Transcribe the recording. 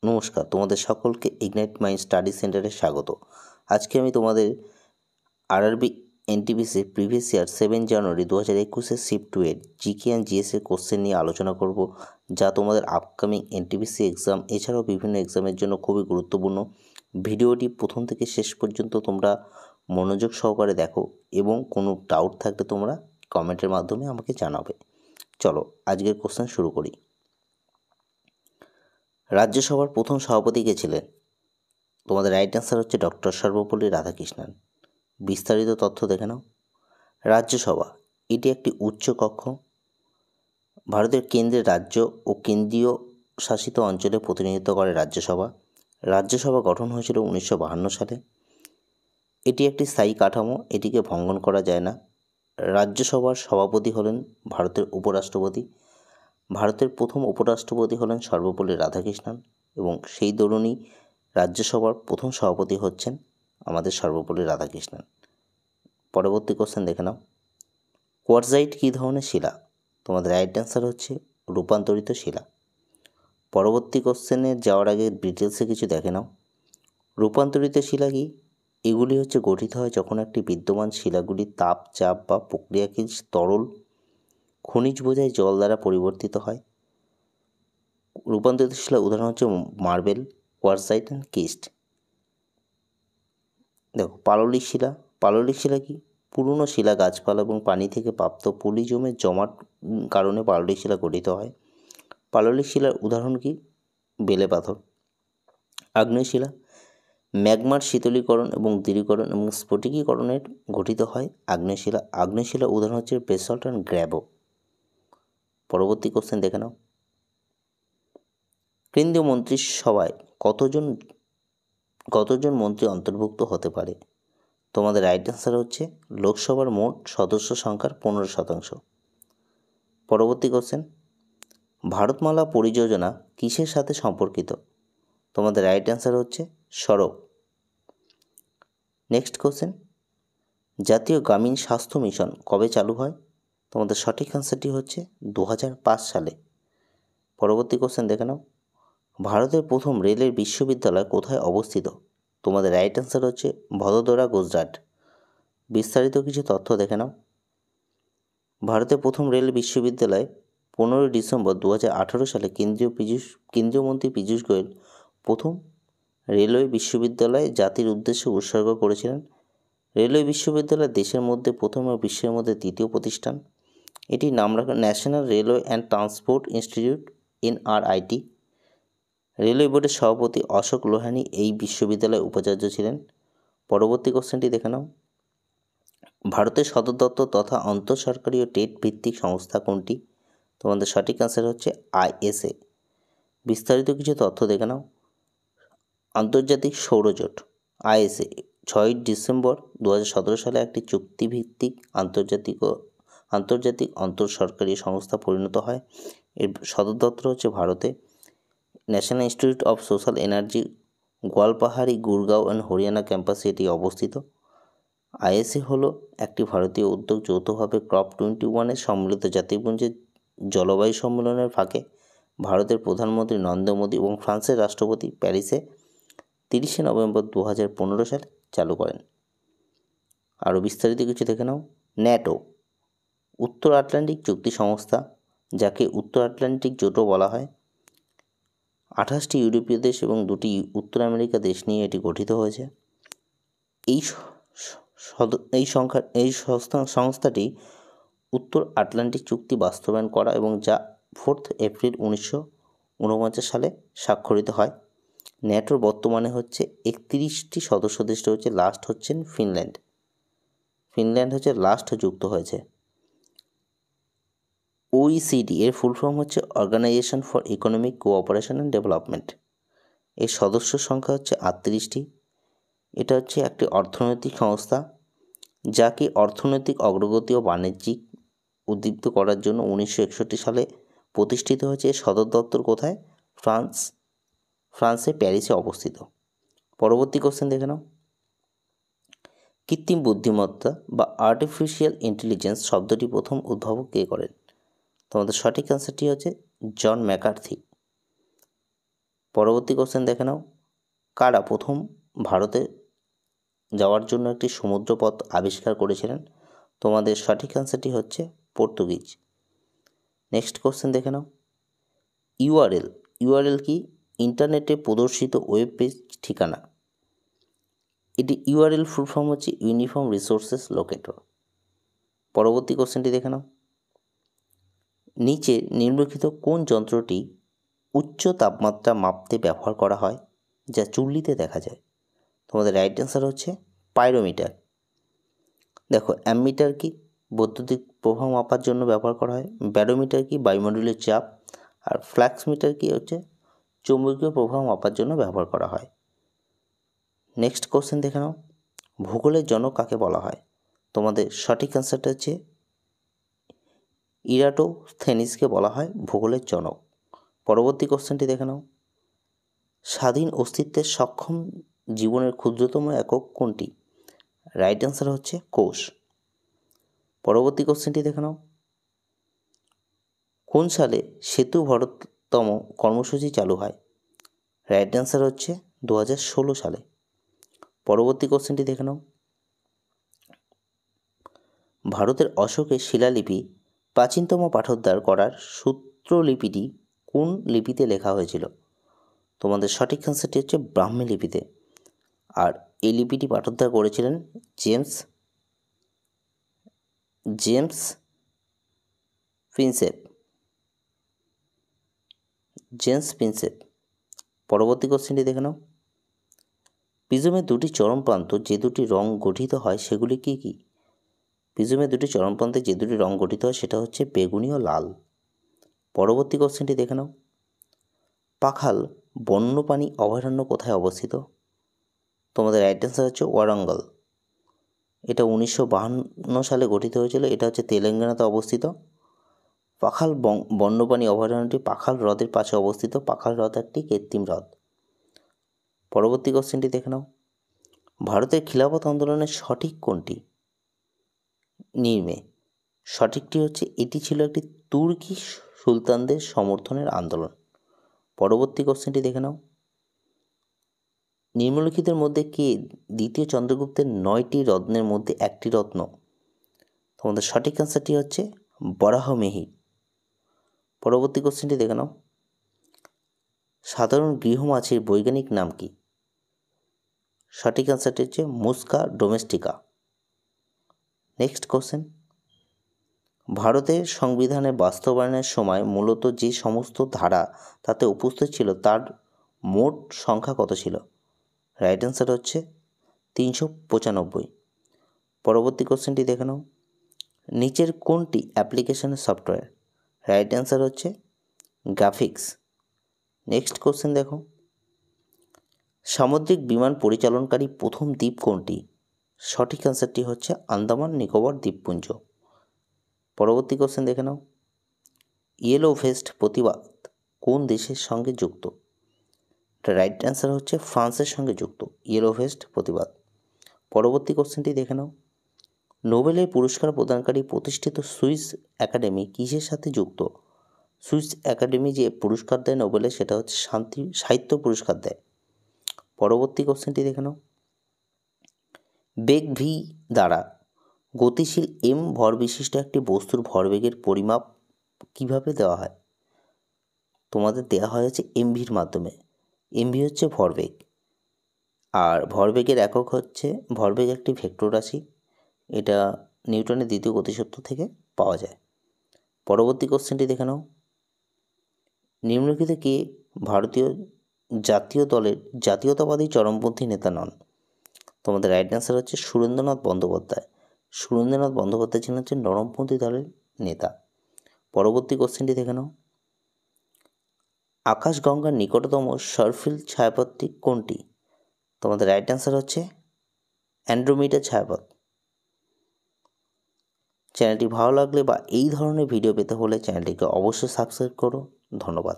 নমস্কার, তোমাদের সকলকে ইগনাইট মাইন্ড স্টাডি সেন্টারে স্বাগত। আজকে আমি তোমাদের আরআরবি এনটিপিসি প্রিভিয়াস ইয়ার 7 জানুয়ারি 2021 শিফট 2 এর জিকে অ্যান্ড জিএসের কোশ্চেন নিয়ে আলোচনা করব, যা তোমাদের আপকামিং এনটিপিসি এক্সাম এছাড়াও বিভিন্ন এক্সামের জন্য খুবই গুরুত্বপূর্ণ। ভিডিওটি প্রথম থেকে শেষ পর্যন্ত তোমরা মনোযোগ সহকারে দেখো এবং কোনো ডাউট থাকলে তোমরা কমেন্টের মাধ্যমে আমাকে জানাবে। চলো আজকের কোশ্চেন শুরু করি। রাজ্যসভার প্রথম সভাপতি কে ছিলেন? তোমাদের রাইট অ্যান্সার হচ্ছে ডক্টর সর্বপল্লী রাধাকৃষ্ণন। বিস্তারিত তথ্য দেখে নাও। রাজ্যসভা এটি একটি উচ্চ কক্ষ, ভারতের কেন্দ্রের রাজ্য ও কেন্দ্রীয় শাসিত অঞ্চলে প্রতিনিধিত্ব করে রাজ্যসভা। রাজ্যসভা গঠন হয়েছিল 1952 সালে। এটি একটি স্থায়ী কাঠামো, এটিকে ভঙ্গন করা যায় না। রাজ্যসভার সভাপতি হলেন ভারতের উপরাষ্ট্রপতি। ভারতের প্রথম উপরাষ্ট্রপতি হলেন সর্বপল্লী রাধাকৃষ্ণন এবং সেই দরুনই রাজ্যসভার প্রথম সভাপতি হচ্ছেন আমাদের সর্বপল্লী রাধাকৃষ্ণন। পরবর্তী কোশ্চেন দেখে নাও। কোয়ার্টজাইট কী ধরনের শিলা? তোমাদের রাইট অ্যান্সার হচ্ছে রূপান্তরিত শিলা। পরবর্তী কোশ্চেনে যাওয়ার আগে ডিটেলসে কিছু দেখে নাও। রূপান্তরিত শিলা কি? এগুলি হচ্ছে গঠিত হয় যখন একটি বিদ্যমান শিলাগুলি তাপ, চাপ বা প্রক্রিয়াকীল তরল খনিজ বোঝাই জল দ্বারা পরিবর্তিত হয়। রূপান্তরিত শিলার উদাহরণ হচ্ছে মার্বেল, কোয়ার্টজাইট অ্যান্ড কিস্ট। দেখো পাললিক শিলা। পাললিক শিলা কি? পুরনো শিলা, গাছপালা এবং পানি থেকে প্রাপ্ত পলিজমের জমাট কারণে পাললিক শিলা গঠিত হয়। পাললিক শিলার উদাহরণ কি? বেলে পাথর। আগ্নেয় শিলা ম্যাগমার শীতলীকরণ এবং দৃঢ়ীকরণ এবং স্ফটিকীকরণের গঠিত হয় আগ্নেয় শিলা। আগ্নেয় শিলার উদাহরণ হচ্ছে বেসল্ট অ্যান্ড গ্র্যাভো। পরবর্তী কোশ্চেন দেখে নাও। কেন্দ্রীয় মন্ত্রিসভায় কতজন মন্ত্রী অন্তর্ভুক্ত হতে পারে? তোমাদের রাইট অ্যান্সার হচ্ছে লোকসভার মোট সদস্য সংখ্যার 15%। পরবর্তী কোশ্চেন, ভারতমালা পরিযোজনা কিসের সাথে সম্পর্কিত? তোমাদের রাইট অ্যান্সার হচ্ছে সড়ক। নেক্সট কোশ্চেন, জাতীয় গ্রামীণ স্বাস্থ্য মিশন কবে চালু হয়? তোমাদের সঠিক অ্যান্সারটি হচ্ছে 2005 সালে। পরবর্তী কোশ্চেন দেখে নাও। ভারতের প্রথম রেলের বিশ্ববিদ্যালয় কোথায় অবস্থিত? তোমাদের রাইট অ্যান্সার হচ্ছে ভদোদরা, গুজরাট। বিস্তারিত কিছু তথ্য দেখে নাও। ভারতের প্রথম রেল বিশ্ববিদ্যালয় 15 ডিসেম্বর 2018 সালে কেন্দ্রীয় মন্ত্রী পীযূষ গোয়েল প্রথম রেলওয়ে বিশ্ববিদ্যালয় জাতির উদ্দেশ্যে উৎসর্গ করেছিলেন। রেলওয়ে বিশ্ববিদ্যালয় দেশের মধ্যে প্রথম ও বিশ্বের মধ্যে দ্বিতীয় প্রতিষ্ঠান। এটির নাম রাখা national railway and transport institute, NRIT। Railway বোর্ডের সভাপতি অশোক লোহানি এই বিশ্ববিদ্যালয়ের উপাচার্য ছিলেন। পরবর্তী কোশ্চেনটি দেখে নাও। ভারতের সদর দপ্তর তথা আন্তঃসরকারি ও টেট ভিত্তিক সংস্থা কোনটি? তোমাদের সঠিক অ্যান্সার হচ্ছে ISA। বিস্তারিত কিছু তথ্য দেখে নাও। আন্তর্জাতিক সৌরজোট ISA 6 ডিসেম্বর 2017 সালে একটি চুক্তিভিত্তিক আন্তর্জাতিক আন্তঃসরকারি সংস্থা পরিণত হয়। এর সদর দপ্তর হচ্ছে ভারতে। National institute of social energy Gwalpahari, Gurgaon and Haryana ক্যাম্পাসে এটি অবস্থিত। ISA হলো একটি ভারতীয় উদ্যোগ, যৌথভাবে COP21 সম্মিলিত জাতিপুঞ্জের জলবায়ু সম্মেলনের ফাঁকে ভারতের প্রধানমন্ত্রী নরেন্দ্র মোদী এবং ফ্রান্সের রাষ্ট্রপতি প্যারিসে 30 নভেম্বর 2015 সালে চালু করেন। আরও বিস্তারিত কিছু দেখে নাও। ন্যাটো উত্তর আটলান্টিক চুক্তি সংস্থা, যাকে উত্তর আটলান্টিক জোটও বলা হয়। 28টি ইউরোপীয় দেশ এবং 2টি উত্তর আমেরিকা দেশ নিয়ে এটি গঠিত হয়েছে। এই সংস্থাটি উত্তর আটলান্টিক চুক্তি বাস্তবায়ন করা এবং যা 4 এপ্রিল 1949 সালে স্বাক্ষরিত হয়। ন্যাটোর বর্তমানে হচ্ছে 31টি সদস্য দেশ রয়েছে। লাস্ট হচ্ছেন ফিনল্যান্ড হচ্ছে লাস্ট যুক্ত হয়েছে। OECD এর ফুল ফর্ম হচ্ছে organisation for economic cooperation and development. এর সদস্য সংখ্যা হচ্ছে 38টি। এটা হচ্ছে একটি অর্থনৈতিক সংস্থা, যাকে অর্থনৈতিক অগ্রগতি ও বাণিজ্যিক উদ্দীপ্ত করার জন্য 1961 সালে প্রতিষ্ঠিত হয়েছে। এর সদর দপ্তর কোথায়? ফ্রান্সে প্যারিসে অবস্থিত। পরবর্তী কোশ্চেন দেখে নাও। কৃত্রিম বুদ্ধিমত্তা বা আর্টিফিশিয়াল ইন্টেলিজেন্স শব্দটি প্রথম উদ্ভাবক কে করেন? তোমাদের সঠিক অ্যান্সারটি হচ্ছে জন ম্যাকার্থি। পরবর্তী কোশ্চেন দেখে নাও, কারা প্রথম ভারতে যাওয়ার জন্য একটি সমুদ্রপথ আবিষ্কার করেছিলেন? তোমাদের সঠিক অ্যান্সারটি হচ্ছে পর্তুগিজ। নেক্সট কোশ্চেন দেখে নাও, ইউআরএল কি? ইন্টারনেটে প্রদর্শিত ওয়েব পেজ ঠিকানা। এটি ইউআরএল ফুল ফর্ম হচ্ছে ইউনিফর্ম রিসোর্সেস লোকেটর। পরবর্তী কোশ্চেনটি দেখে নাও, নিচে নিম্নলিখিত কোন যন্ত্রটি উচ্চ তাপমাত্রা মাপতে ব্যবহার করা হয় যা চুল্লিতে দেখা যায়? তোমাদের রাইট অ্যান্সার হচ্ছে পাইরোমিটার। দেখো, অ্যামমিটার কি? বৈদ্যুতিক প্রবাহ মাপার জন্য ব্যবহার করা হয়। ব্যারোমিটার কি? বায়ুমণ্ডলের চাপ। আর ফ্লাক্সমিটার কি? হচ্ছে চৌম্বকীয় প্রবাহ মাপার জন্য ব্যবহার করা হয়। নেক্সট কোশ্চেন দেখে নাও, ভূগোলের জনক কাকে বলা হয়? তোমাদের সঠিক অ্যান্সারটা হচ্ছে ইরাটোথেনিসকে বলা হয় ভূগোলের জনক। পরবর্তী কোশ্চেনটি দেখে নাও, স্বাধীন অস্তিত্বের সক্ষম জীবনের ক্ষুদ্রতম একক কোনটি? রাইট অ্যান্সার হচ্ছে কোষ। পরবর্তী কোশ্চেনটি দেখে নাও, কোন সালে সেতু ভারততম কর্মসূচি চালু হয়? রাইট অ্যান্সার হচ্ছে 2016 সালে। পরবর্তী কোশ্চেনটি দেখে নাও, ভারতের অশোকের শিলালিপি প্রাচীনতম পাঠোদ্ধার করার সূত্রলিপিটি কোন লিপিতে লেখা হয়েছিল? তোমাদের সঠিক অ্যান্সারটি হচ্ছে ব্রাহ্মী লিপিতে। আর এই লিপিটি পাঠোদ্ধার করেছিলেন জেমস প্রিন্সেপ। পরবর্তী কোশ্চেনটি দেখে নাও, প্রিজমের দুটি চরম প্রান্ত যে দুটি রং গঠিত হয় সেগুলি কি কি? প্রিজমের দুটি চরম প্রান্তে যে দুটি রং গঠিত হয় সেটা হচ্ছে বেগুনি ও লাল। পরবর্তী কোশ্চেনটি দেখে নাও, পাখাল বন্যপ্রাণী অভয়ারণ্য কোথায় অবস্থিত? তোমাদের রাইট অ্যান্সার হচ্ছে ওয়ারাঙ্গল। এটা 1952 সালে গঠিত হয়েছিল। এটা হচ্ছে তেলেঙ্গানাতে অবস্থিত। পাখাল বন্যপ্রাণী অভয়ারণ্যটি পাখাল হ্রদের পাশে অবস্থিত। পাখাল হ্রদ একটি কৃত্রিম হ্রদ। পরবর্তী কোশ্চেনটি দেখে নাও, ভারতের খিলাফত আন্দোলনের সঠিক কোনটি? নির্মে। সঠিকটি হচ্ছে এটি ছিল একটি তুর্কি সুলতানদের সমর্থনের আন্দোলন। পরবর্তী কোশ্চেনটি দেখে নাও, নিম্নলিখিতের মধ্যে কে দ্বিতীয় চন্দ্রগুপ্তের 9টি রত্নের মধ্যে একটি রত্ন? তোমাদের সঠিক অ্যান্সারটি হচ্ছে বরাহমিহির। পরবর্তী কোশ্চেনটি দেখে নাও, সাধারণ গৃহমাছির বৈজ্ঞানিক নাম কি? সঠিক অ্যান্সারটি হচ্ছে মুস্কা ডোমেস্টিকা। নেক্সট কোশ্চেন, ভারতের সংবিধানের বাস্তবায়নের সময় মূলত যে সমস্ত ধারা তাতে উপস্থিত ছিল তার মোট সংখ্যা কত ছিল? রাইট অ্যান্সার হচ্ছে 395। পরবর্তী কোশ্চেনটি দেখে নাও, নিচের কোনটি অ্যাপ্লিকেশনের সফটওয়্যার? রাইট অ্যান্সার হচ্ছে গ্রাফিক্স। নেক্সট কোশ্চেন দেখো, সামুদ্রিক বিমান পরিচালনকারী প্রথম দ্বীপ কোনটি? সঠিক অ্যান্সারটি হচ্ছে আন্দামান নিকোবর দ্বীপপুঞ্জ। পরবর্তী কোশ্চেন দেখে নাও, ইয়েলো ভেস্ট প্রতিবাদ কোন দেশের সঙ্গে যুক্ত? রাইট অ্যান্সার হচ্ছে ফ্রান্সের সঙ্গে যুক্ত ইয়েলো ভেস্ট প্রতিবাদ। পরবর্তী কোশ্চেনটি দেখে নাও, নোবেলের পুরস্কার প্রদানকারী প্রতিষ্ঠিত সুইস একাডেমি কিসের সাথে যুক্ত? সুইস একাডেমি যে পুরস্কার দেয় নোবেলের সেটা হচ্ছে সাহিত্য পুরস্কার দেয়। পরবর্তী কোশ্চেনটি দেখে নাও, বেগ ভি দ্বারা গতিশীল এম ভর বিশিষ্ট একটি বস্তুর ভরবেগের পরিমাপ কিভাবে দেওয়া হয়? তোমাদের দেওয়া হয়েছে এমভির মাধ্যমে। এমভি হচ্ছে ভরবেগ, আর ভরবেগের একক হচ্ছে, ভরবেগ একটি ভেক্টর রাশি। এটা নিউটনের দ্বিতীয় গতিসূত্র থেকে পাওয়া যায়। পরবর্তী কোশ্চেনটি দেখে নাও, নিম্নলিখিত কে ভারতীয় জাতীয় দলের জাতীয়তাবাদী চরমপন্থী নেতা নন? তোমাদের রাইট অ্যান্সার হচ্ছে সুরেন্দ্রনাথ বন্দ্যোপাধ্যায়। সুরেন্দ্রনাথ বন্দ্যোপাধ্যায় ছিলেন হচ্ছে নরমপন্থী দলের নেতা। পরবর্তী কোশ্চেনটি দেখে নাও, আকাশগঙ্গার নিকটতম সারফিল্ড ছায়াপথটি কোনটি? তোমাদের রাইট অ্যান্সার হচ্ছে অ্যান্ড্রোমিডা ছায়াপথ। চ্যানেলটি ভালো লাগলে বা এই ধরনের ভিডিও পেতে হলে চ্যানেলটিকে অবশ্যই সাবস্ক্রাইব করো। ধন্যবাদ।